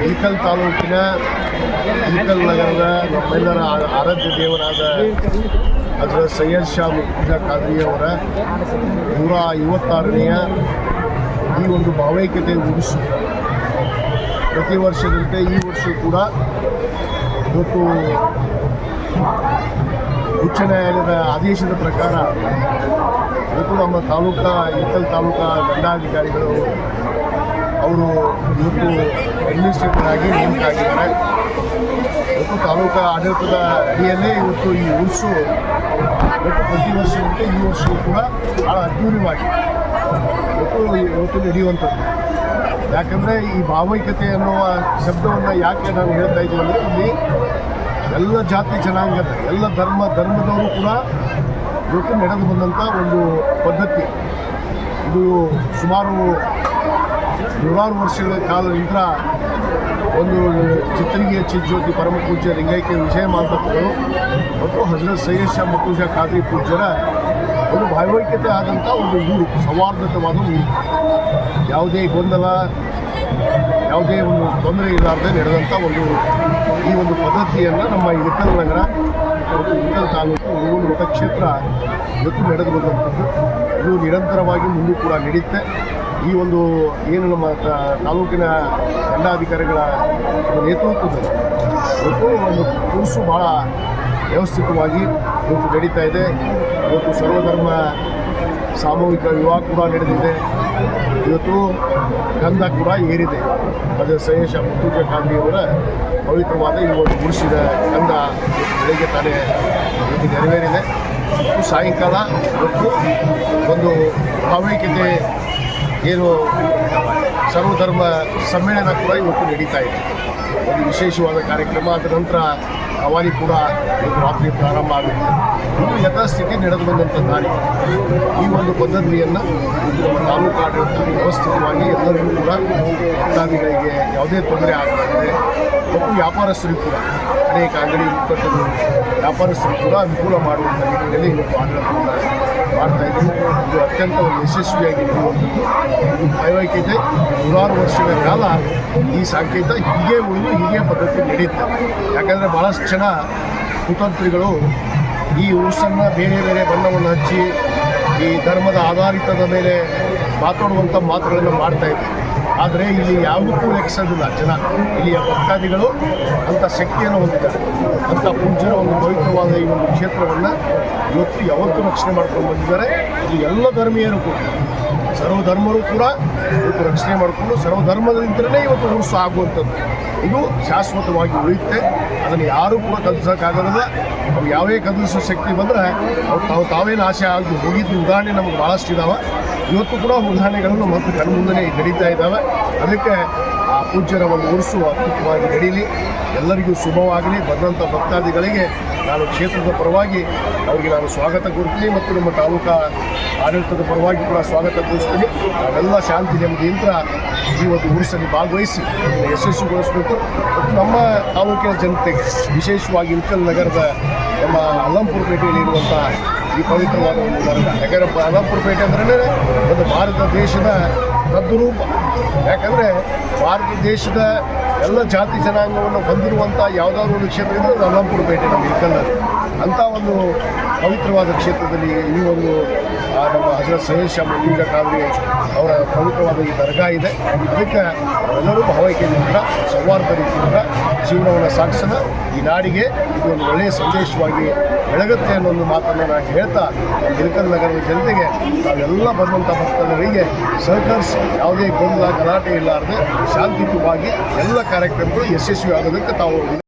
ಇಳಕಲ್ ತಾಲೂಕಿನ ಇಳಕಲ್ ನಗರದ ನಮ್ಮೆಲ್ಲರ ಆರಾಧ್ಯ ದೇವರಾದ ಹಜರತ್ ಸೈಯದ್ ಶಾ ಮುರ್ತಜಾ ಖಾದ್ರಿಯವರ 156ನೇ ಈ ಒಂದು ಭಾವೈಕ್ಯತೆ ಉರುಸು ಪ್ರತಿ ವರ್ಷದಂತೆ ಈ ವರ್ಷ ಕೂಡ ಇವತ್ತು ಉಚ್ಚ ನ್ಯಾಯಾಲಯದ ಆದೇಶದ ಪ್ರಕಾರ ಇವತ್ತು ನಮ್ಮ ಇಳಕಲ್ ತಾಲೂಕಾ ದಂಡಾಧಿಕಾರಿಗಳು ಅವರು ಇವತ್ತು ಅಡ್ಮಿನಿಸ್ಟ್ರೇಟರ್ ಆಗಿ ನೇಮಕ ಆಗಿದ್ದಾರೆ. ಇವತ್ತು ತಾಲೂಕಾ ಆಡಳಿತದ ಅಡಿಯಲ್ಲೇ ಇವತ್ತು ಈ ಉರ್ಸು ಪ್ರತಿ ವರ್ಷದಂತೆ ಈ ವರ್ಷವೂ ಕೂಡ ಭಾಳ ಅದ್ಧೂರಿಯಾಗಿ ಇವತ್ತು ನಡೆಯುವಂಥದ್ದು. ಯಾಕಂದರೆ ಈ ಭಾವೈಕ್ಯತೆ ಅನ್ನುವ ಶಬ್ದವನ್ನು ಯಾಕೆ ನಾನು ಹೇಳ್ತಾ ಇದ್ದೀನಿ ಅಂದರೆ ಇಲ್ಲಿ ಎಲ್ಲ ಜಾತಿ ಜನಾಂಗದ ಎಲ್ಲ ಧರ್ಮದವರು ಕೂಡ ಇವತ್ತು ನಡೆದು ಬಂದಂಥ ಒಂದು ಪದ್ಧತಿ. ಇದು ಸುಮಾರು ನೂರಾರು ವರ್ಷಗಳ ಕಾಲದಿಂದ ಒಂದು ಚಿತ್ತರಿಗೆ ಚಿಜ್ಯೋತಿ ಪರಮ ಪೂಜ್ಯ ಲಿಂಗೈಕ್ಯ ವಿಜಯ ಮಾತೃಗಳು ಮತ್ತು ಹಜರತ್ ಸೈಯದ್ ಶಾ ಮುತ್ತುಜಾ ಖಾದ್ರಿ ಪೂಜ್ಯರ ಒಂದು ಭಾವೈಕ್ಯತೆ ಆದಂಥ ಒಂದು ಊರು, ಸೌಹಾರ್ದತವಾದ ಊರು. ಯಾವುದೇ ಗೊಂದಲ, ಯಾವುದೇ ಒಂದು ತೊಂದರೆ ಇರಲಾರದೆ ನಡೆದಂಥ ಈ ಒಂದು ಪದ್ಧತಿಯನ್ನು ನಮ್ಮ ಇಳಕಲ್ ನಗರ ಮತ್ತು ಇಳಕಲ್ ತಾಲೂಕು ಊರು ಮತಕ್ಷೇತ್ರ ಇವತ್ತು ನಡೆದು ಬಂದಂಥದ್ದು. ಇದು ನಿರಂತರವಾಗಿ ಮುಂದೂ ಕೂಡ ನಡೆಯುತ್ತೆ. ಈ ಒಂದು ಏನು ನಮ್ಮ ತಾಲೂಕಿನ ದಂಡಾಧಿಕಾರಿಗಳ ನೇತೃತ್ವದಲ್ಲಿ ಇವತ್ತು ಒಂದು ಕೋರ್ಸು ಭಾಳ ವ್ಯವಸ್ಥಿತವಾಗಿ ಇವತ್ತು ನಡೀತಾ ಇದೆ. ಇವತ್ತು ಸರ್ವಧರ್ಮ ಸಾಮೂಹಿಕ ವಿವಾಹ ಕೂಡ ನಡೆದಿದೆ. ಇವತ್ತು ಗಂಧ ಕೂಡ ಏರಿದೆ. ಅದು ಸೈಯದ್ ಶಾ ಮುತ್ತುಜಾ ಖಾದ್ರಿಯವರ ಪವಿತ್ರವಾದ ಈ ಒಂದು ಗುಡಿಸಿದ ಗಂಧ ಬೆಳಗ್ಗೆ ತಾನೇ ಇವತ್ತು ನೆರವೇರಿದೆ. ಮತ್ತು ಸಾಯಂಕಾಲ ಇವತ್ತು ಒಂದು ಭಾವೈಕ್ಯತೆ ಏನು ಸರ್ವಧರ್ಮ ಸಮ್ಮೇಳನ ಕೂಡ ಇವತ್ತು ನಡೀತಾ ಇದೆ. ಒಂದು ವಿಶೇಷವಾದ ಕಾರ್ಯಕ್ರಮ. ಅದರ ನಂತರ ಕವಾಲಿ ಕೂಡ ಇವತ್ತು ರಾತ್ರಿ ಪ್ರಾರಂಭ ಆಗುತ್ತೆ. ಇದು ಯಥಾಸ್ಥಿತಿ ನಡೆದು ಬಂದಂಥ ದಾರಿ. ಈ ಒಂದು ಪದ್ಧತಿಯನ್ನು ನಮ್ಮ ತಾಲೂಕು ಆಡಳಿತ ವ್ಯವಸ್ಥಿತವಾಗಿ ಎಲ್ಲರಿಗೂ ಕೂಡ ಭಕ್ತಾದಿಗಳಿಗೆ ಯಾವುದೇ ತೊಂದರೆ ಆಗದಂತೆ ಮತ್ತು ವ್ಯಾಪಾರಸ್ಥರಿಗೂ ಕೂಡ ಅನೇಕ ಅಂಗಡಿ ಮುಕ್ಕಟ್ಟರು ವ್ಯಾಪಾರಸ್ಥರಿಗೂ ಕೂಡ ಅನುಕೂಲ ಮಾಡುವಂಥ ನಿಟ್ಟಿನಲ್ಲಿ ಇವತ್ತು ಆಡಳಿತವನ್ನು ಮಾಡ್ತಾ ಇದ್ದೀವಿ. ಇದು ಅತ್ಯಂತ ಒಂದು ಯಶಸ್ವಿಯಾಗಿ ಇದು ಭಾವೈಕ್ಯತೆ ನೂರಾರು ವರ್ಷಗಳ ಕಾಲ ಈ ಸಾಂಕೇತ ಹೀಗೆ ಉಳಿದು ಹೀಗೆ ಪದ್ಧತಿ ನಡೆಯುತ್ತೆ. ಯಾಕಂದರೆ ಭಾಳಷ್ಟು ಜನ ಕುತಂತ್ರಿಗಳು ಈ ಉರುಸನ್ನು ಬೇರೆ ಬೇರೆ ಬಣ್ಣವನ್ನು ಹಚ್ಚಿ ಈ ಧರ್ಮದ ಆಧಾರಿತದ ಮೇಲೆ ಮಾತಾಡುವಂಥ ಮಾತುಗಳನ್ನು ಮಾಡ್ತಾ ಇದ್ದಾರೆ. ಆದರೆ ಇಲ್ಲಿ ಯಾವುದಕ್ಕೂ ಲೆಕ್ಕಿಸೋದಿಲ್ಲ ಜನ. ಇಲ್ಲಿಯ ಭಕ್ತಾದಿಗಳು ಅಂಥ ಶಕ್ತಿಯನ್ನು ಹೊಂದಿದ್ದಾರೆ. ಅಂಥ ಪೂಜ್ಯರ ಒಂದು ಪವಿತ್ರವಾದ ಈ ಒಂದು ಕ್ಷೇತ್ರವನ್ನು ಇವತ್ತು ಯಾವತ್ತೂ ರಕ್ಷಣೆ ಮಾಡ್ಕೊಂಡು ಬಂದಿದ್ದಾರೆ. ಇದು ಎಲ್ಲ ಧರ್ಮೀಯರು ಕೂಡ, ಸರ್ವಧರ್ಮರು ಕೂಡ ಇವತ್ತು ರಕ್ಷಣೆ ಮಾಡಿಕೊಂಡು ಸರ್ವಧರ್ಮದಿಂದಲೇ ಇವತ್ತು ಉರುಸು ಆಗುವಂಥದ್ದು. ಇದು ಶಾಶ್ವತವಾಗಿ ಉಳಿಯುತ್ತೆ. ಅದನ್ನು ಯಾರೂ ಕೂಡ ಕದಲಿಸೋಕ್ಕಾಗೋದಿಲ್ಲ. ಅವು ಯಾವೇ ಕದಲಿಸೋ ಶಕ್ತಿ ಬಂದರೆ ಅವ್ರು ತಾವೇನು ಆಸೆ ಆಗಿ ಹೋಗಿದ್ದು ಉದಾಹರಣೆ ನಮಗೆ ಭಾಳಷ್ಟು ಇದ್ದಾವೆ. ಇವತ್ತು ಕೂಡ ಉದಾಹರಣೆಗಳನ್ನು ಮತ್ತು ಕಣ್ಮುಂದನೇ ನಡೀತಾ ಇದ್ದಾವೆ. ಅದಕ್ಕೆ ಆ ಪೂಜ್ಯರ ಒಂದು ಉರುಸು ಅದ್ಭುತವಾಗಿ ನಡೀಲಿ, ಎಲ್ಲರಿಗೂ ಶುಭವಾಗಲಿ. ಬಂದಂಥ ಭಕ್ತಾದಿಗಳಿಗೆ ನಾನು ಕ್ಷೇತ್ರದ ಪರವಾಗಿ ಅವರಿಗೆ ನಾನು ಸ್ವಾಗತ ಕೋರ್ತೀನಿ ಮತ್ತು ನಮ್ಮ ತಾಲೂಕಾ ಆಡಳಿತದ ಪರವಾಗಿ ಕೂಡ ಸ್ವಾಗತ ಕೋರಿಸ್ತೀನಿ. ನಾವೆಲ್ಲ ಶಾಂತಿ ನೆಮ್ಮದಿಯಿಂದ ಈ ಒಂದು ಉರುಸಲ್ಲಿ ಭಾಗವಹಿಸಿ ಯಶಸ್ವಿಗೊಳಿಸಬೇಕು. ಮತ್ತು ನಮ್ಮ ತಾಲೂಕಿನ ಜನತೆಗೆ ವಿಶೇಷವಾಗಿ ಇಳಕಲ್ ನಗರದ ನಮ್ಮ ಅಲ್ಲಂಪುರ ಪೇಟೆಯಲ್ಲಿರುವಂಥ ಈ ಪವಿತ್ರವಾದ ಒಂದು ನಗರ. ಯಾಕಂದರೆ ಅಲ್ಲಂಪುರ ಪೇಟೆ ಅಂದ್ರೆ ಒಂದು ಭಾರತ ದೇಶದ ತದ್ರೂಪ. ಯಾಕಂದರೆ ಭಾರತ ದೇಶದ ಎಲ್ಲ ಜಾತಿ ಜನಾಂಗವನ್ನು ಹೊಂದಿರುವಂಥ ಯಾವುದಾದ್ರೂ ಒಂದು ಕ್ಷೇತ್ರ ಇದ್ದರೆ ಅದು ಅಲ್ಲಂಪುರ ಪೇಟೆ ನಮ್ಮ ಇಳಕಲ್ನಲ್ಲಿ. ಅಂಥ ಒಂದು ಪವಿತ್ರವಾದ ಕ್ಷೇತ್ರದಲ್ಲಿ ಈ ಒಂದು ನಮ್ಮ ಹಜರತ್ ಸೈಯದ್ ಶಾ ಮುತ್ತುಜಾ ಖಾದ್ರಿ ಅವರ ಪವಿತ್ರವಾದ ಈ ದರ್ಗಾ ಇದೆ. ಅದಕ್ಕೆ ಎಲ್ಲರೂ ಭಾವೈಕ್ಯದಿಂದ ಸೌಹಾರ್ದ ರೀತಿಯಿಂದ ಜೀವನವನ್ನು ಸಾಗಿಸೋಣ. ಈ ನಾಡಿಗೆ ಇದು ಒಂದು ಒಳ್ಳೆಯ ಸಂದೇಶವಾಗಿ ಬೆಳಗುತ್ತೆ ಅನ್ನೋ ಒಂದು ಮಾತನ್ನು ನಾನು ಹೇಳ್ತಾ, ಇಳಕಲ್ ನಗರದ ಜನತೆಗೆ ನಾವೆಲ್ಲ ಬಂದಂಥ ಭಕ್ತರಿಗೆ ಸಹಕರಿಸಿ ಯಾವುದೇ ಗೊಂದಲ ಗಲಾಟೆ ಇಲ್ಲಾರದೆ ಶಾಂತಿಯುತವಾಗಿ ಎಲ್ಲ ಕಾರ್ಯಕ್ರಮಗಳು ಯಶಸ್ವಿ ಆಗೋದಕ್ಕೆ ತಾವು